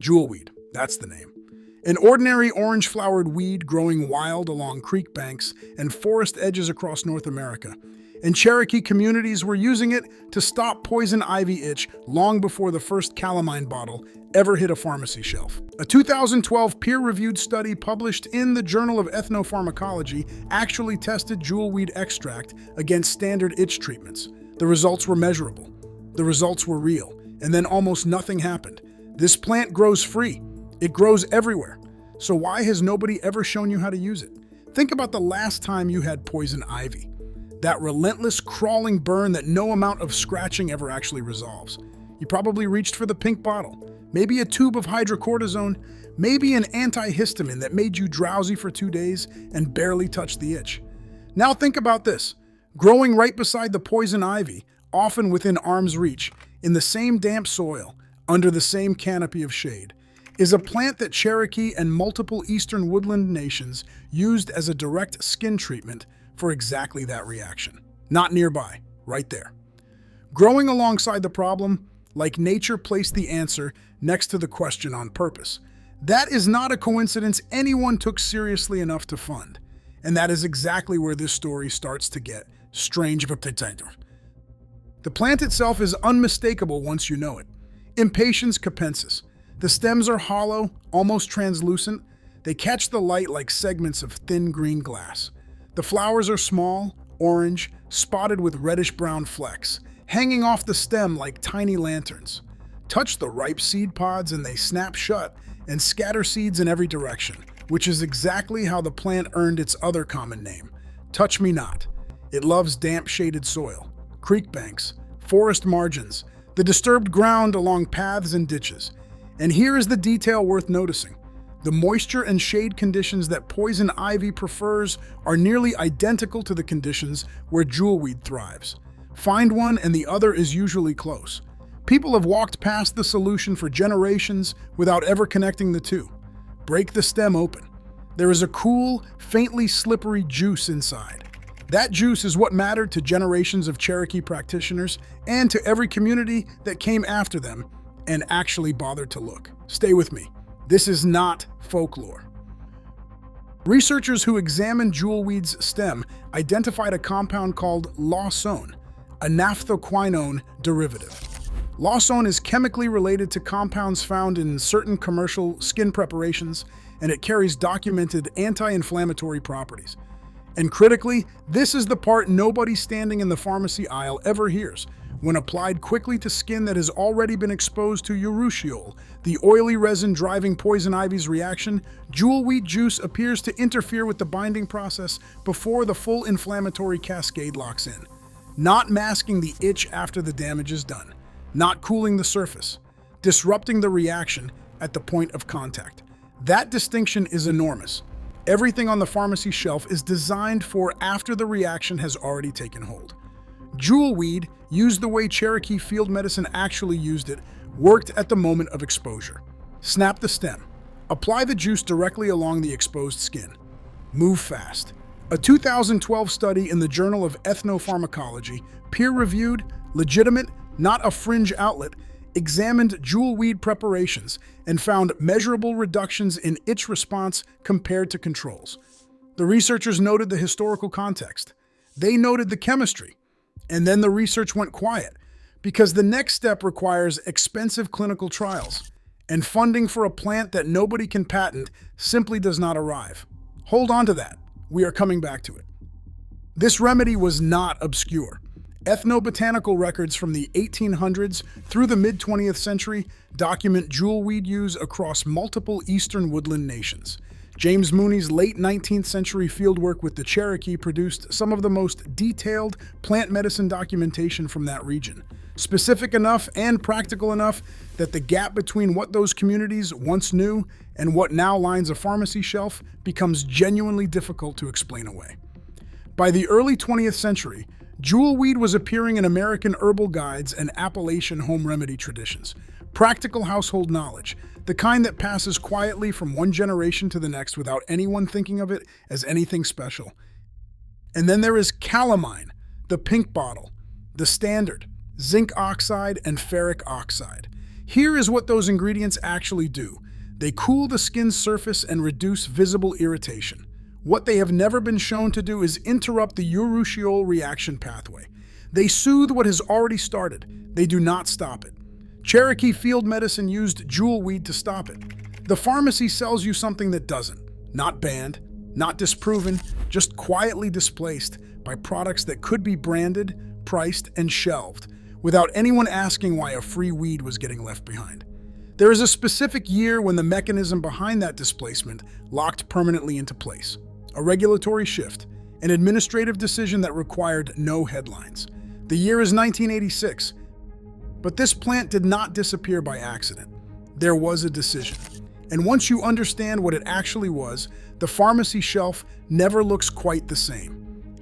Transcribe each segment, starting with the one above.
Jewelweed, that's the name. An ordinary orange-flowered weed growing wild along creek banks and forest edges across North America. And Cherokee communities were using it to stop poison ivy itch long before the first calamine bottle ever hit a pharmacy shelf. A 2012 peer-reviewed study published in the Journal of Ethnopharmacology actually tested jewelweed extract against standard itch treatments. The results were measurable. The results were real. And then almost nothing happened. This plant grows free. It grows everywhere. So why has nobody ever shown you how to use it? Think about the last time you had poison ivy. That relentless crawling burn that no amount of scratching ever actually resolves. You probably reached for the pink bottle, maybe a tube of hydrocortisone, maybe an antihistamine that made you drowsy for 2 days and barely touched the itch. Now think about this. Growing right beside the poison ivy, often within arm's reach, in the same damp soil, under the same canopy of shade, is a plant that Cherokee and multiple eastern woodland nations used as a direct skin treatment for exactly that reaction. Not nearby, right there. Growing alongside the problem, like nature placed the answer next to the question on purpose. That is not a coincidence anyone took seriously enough to fund. And that is exactly where this story starts to get strange. The plant itself is unmistakable once you know it. Impatiens capensis. The stems are hollow, almost translucent. They catch the light like segments of thin green glass. The flowers are small, orange, spotted with reddish-brown flecks, hanging off the stem like tiny lanterns. Touch the ripe seed pods and they snap shut and scatter seeds in every direction, which is exactly how the plant earned its other common name, touch me not. It loves damp shaded soil, creek banks, forest margins, the disturbed ground along paths and ditches. And here is the detail worth noticing. The moisture and shade conditions that poison ivy prefers are nearly identical to the conditions where jewelweed thrives. Find one and the other is usually close. People have walked past the solution for generations without ever connecting the two. Break the stem open. There is a cool, faintly slippery juice inside. That juice is what mattered to generations of Cherokee practitioners and to every community that came after them and actually bothered to look. Stay with me. This is not folklore. Researchers who examined jewelweed's stem identified a compound called lawsone, a naphthoquinone derivative. Lawsone is chemically related to compounds found in certain commercial skin preparations, and it carries documented anti-inflammatory properties. And critically, this is the part nobody standing in the pharmacy aisle ever hears. When applied quickly to skin that has already been exposed to urushiol, the oily resin driving poison ivy's reaction, jewelweed juice appears to interfere with the binding process before the full inflammatory cascade locks in, not masking the itch after the damage is done, not cooling the surface, disrupting the reaction at the point of contact. That distinction is enormous. Everything on the pharmacy shelf is designed for after the reaction has already taken hold. Jewelweed, used the way Cherokee field medicine actually used it, worked at the moment of exposure. Snap the stem. Apply the juice directly along the exposed skin. Move fast. A 2012 study in the Journal of Ethnopharmacology, peer-reviewed, legitimate, not a fringe outlet, examined jewelweed preparations and found measurable reductions in itch response compared to controls. The researchers noted the historical context. They noted the chemistry. And then the research went quiet because the next step requires expensive clinical trials, and funding for a plant that nobody can patent simply does not arrive. Hold on to that. We are coming back to it. This remedy was not obscure. Ethnobotanical records from the 1800s through the mid-20th century document jewelweed use across multiple eastern woodland nations. James Mooney's late 19th century fieldwork with the Cherokee produced some of the most detailed plant medicine documentation from that region, specific enough and practical enough that the gap between what those communities once knew and what now lines a pharmacy shelf becomes genuinely difficult to explain away. By the early 20th century, jewelweed was appearing in American herbal guides and Appalachian home remedy traditions. Practical household knowledge, the kind that passes quietly from one generation to the next without anyone thinking of it as anything special. And then there is calamine, the pink bottle, the standard, zinc oxide and ferric oxide. Here is what those ingredients actually do. They cool the skin's surface and reduce visible irritation. What they have never been shown to do is interrupt the urushiol reaction pathway. They soothe what has already started. They do not stop it. Cherokee Field Medicine used Jewelweed to stop it. The pharmacy sells you something that doesn't. Not banned, not disproven, just quietly displaced by products that could be branded, priced, and shelved without anyone asking why a free weed was getting left behind. There is a specific year when the mechanism behind that displacement locked permanently into place. A regulatory shift, an administrative decision that required no headlines. The year is 1986, but this plant did not disappear by accident. There was a decision. And once you understand what it actually was, the pharmacy shelf never looks quite the same.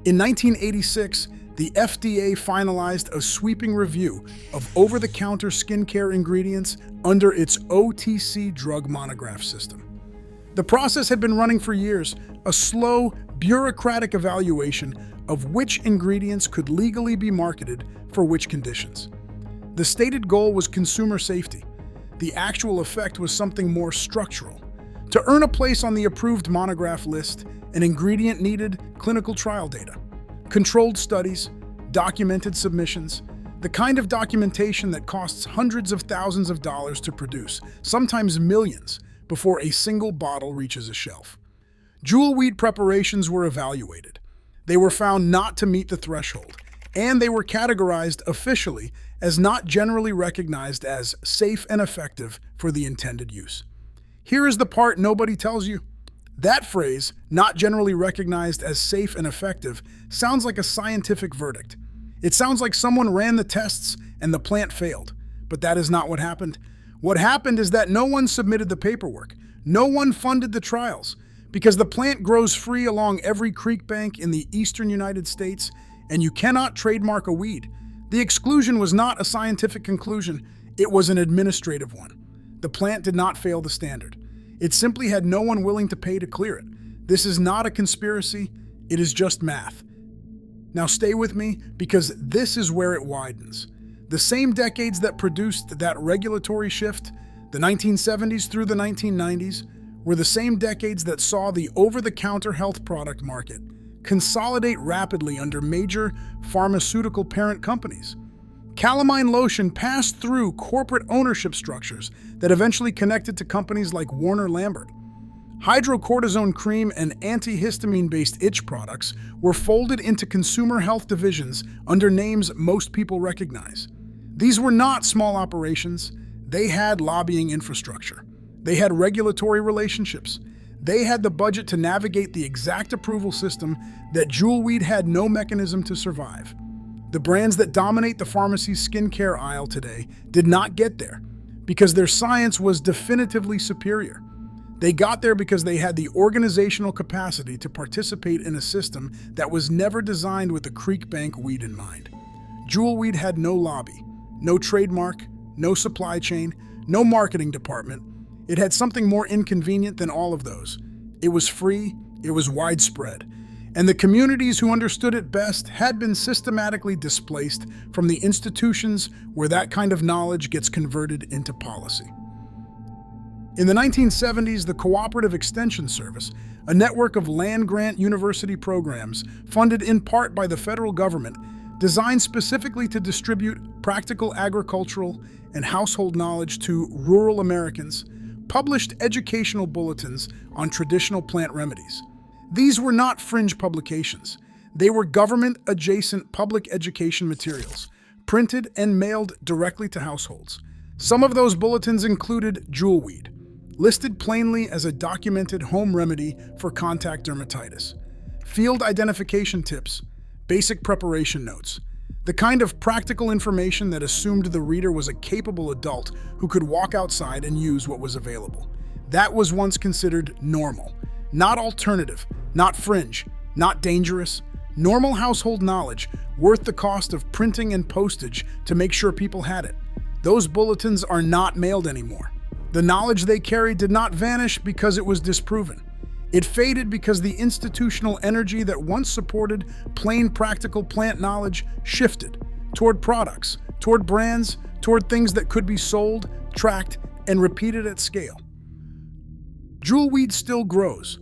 In 1986, the FDA finalized a sweeping review of over-the-counter skincare ingredients under its OTC drug monograph system. The process had been running for years, a slow, bureaucratic evaluation of which ingredients could legally be marketed for which conditions. The stated goal was consumer safety. The actual effect was something more structural. To earn a place on the approved monograph list, an ingredient needed clinical trial data, controlled studies, documented submissions, the kind of documentation that costs hundreds of thousands of dollars to produce, sometimes millions, before a single bottle reaches a shelf. Jewelweed preparations were evaluated. They were found not to meet the threshold, and they were categorized officially as not generally recognized as safe and effective for the intended use. Here is the part nobody tells you. That phrase, not generally recognized as safe and effective, sounds like a scientific verdict. It sounds like someone ran the tests and the plant failed. But that is not what happened. What happened is that no one submitted the paperwork. No one funded the trials. Because the plant grows free along every creek bank in the eastern United States, and you cannot trademark a weed. The exclusion was not a scientific conclusion, it was an administrative one. The plant did not fail the standard. It simply had no one willing to pay to clear it. This is not a conspiracy, it is just math. Now stay with me, because this is where it widens. The same decades that produced that regulatory shift, the 1970s through the 1990s, were the same decades that saw the over-the-counter health product market consolidate rapidly under major pharmaceutical parent companies. Calamine lotion passed through corporate ownership structures that eventually connected to companies like Warner Lambert. Hydrocortisone cream and antihistamine-based itch products were folded into consumer health divisions under names most people recognize. These were not small operations. They had lobbying infrastructure. They had regulatory relationships. They had the budget to navigate the exact approval system that Jewelweed had no mechanism to survive. The brands that dominate the pharmacy's skincare aisle today did not get there because their science was definitively superior. They got there because they had the organizational capacity to participate in a system that was never designed with the creek bank weed in mind. Jewelweed had no lobby, no trademark, no supply chain, no marketing department. It had something more inconvenient than all of those. It was free, it was widespread, and the communities who understood it best had been systematically displaced from the institutions where that kind of knowledge gets converted into policy. In the 1970s, the Cooperative Extension Service, a network of land-grant university programs funded in part by the federal government, designed specifically to distribute practical agricultural and household knowledge to rural Americans, published educational bulletins on traditional plant remedies. These were not fringe publications. They were government-adjacent public education materials, printed and mailed directly to households. Some of those bulletins included Jewelweed, listed plainly as a documented home remedy for contact dermatitis, field identification tips, basic preparation notes, the kind of practical information that assumed the reader was a capable adult who could walk outside and use what was available. That was once considered normal, not alternative, not fringe, not dangerous. Normal household knowledge worth the cost of printing and postage to make sure people had it. Those bulletins are not mailed anymore. The knowledge they carried did not vanish because it was disproven. It faded because the institutional energy that once supported plain practical plant knowledge shifted toward products, toward brands, toward things that could be sold, tracked, and repeated at scale. Jewelweed still grows.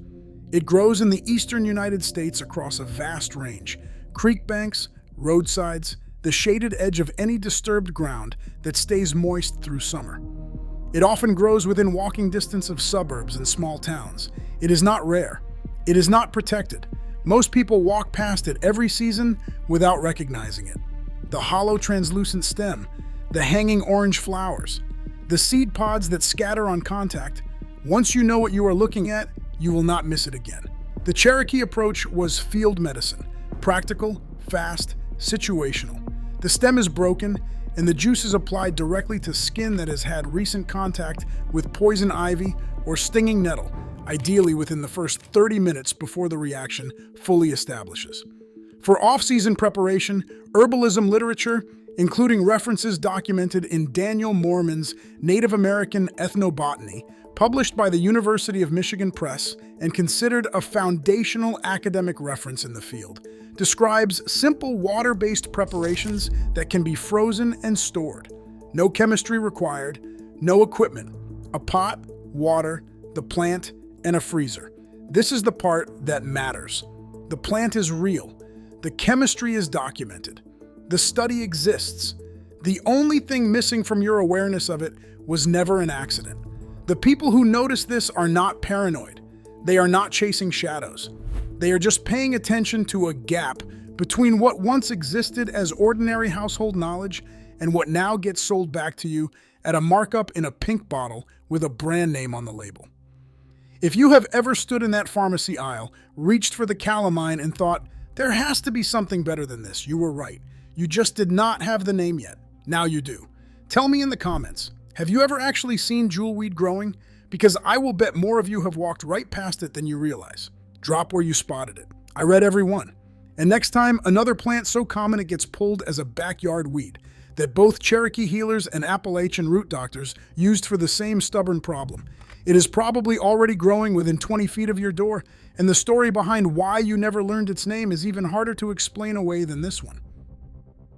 It grows in the eastern United States across a vast range: creek banks, roadsides, the shaded edge of any disturbed ground that stays moist through summer. It often grows within walking distance of suburbs and small towns. It is not rare. It is not protected. Most people walk past it every season without recognizing it. The hollow translucent stem, the hanging orange flowers, the seed pods that scatter on contact. Once you know what you are looking at, you will not miss it again. The Cherokee approach was field medicine: practical, fast, situational. The stem is broken, and the juice is applied directly to skin that has had recent contact with poison ivy or stinging nettle, ideally within the first 30 minutes before the reaction fully establishes. For off-season preparation, herbalism literature, including references documented in Daniel Moorman's Native American Ethnobotany, published by the University of Michigan Press and considered a foundational academic reference in the field, describes simple water-based preparations that can be frozen and stored. No chemistry required, no equipment, a pot, water, the plant, and a freezer. This is the part that matters. The plant is real. The chemistry is documented. The study exists. The only thing missing from your awareness of it was never an accident. The people who notice this are not paranoid. They are not chasing shadows. They are just paying attention to a gap between what once existed as ordinary household knowledge and what now gets sold back to you at a markup in a pink bottle with a brand name on the label. If you have ever stood in that pharmacy aisle, reached for the calamine, and thought, there has to be something better than this, you were right. You just did not have the name yet. Now you do. Tell me in the comments, have you ever actually seen jewelweed growing? Because I will bet more of you have walked right past it than you realize. Drop where you spotted it. I read every one. And next time, another plant so common it gets pulled as a backyard weed that both Cherokee healers and Appalachian root doctors used for the same stubborn problem. It is probably already growing within 20 feet of your door, and the story behind why you never learned its name is even harder to explain away than this one.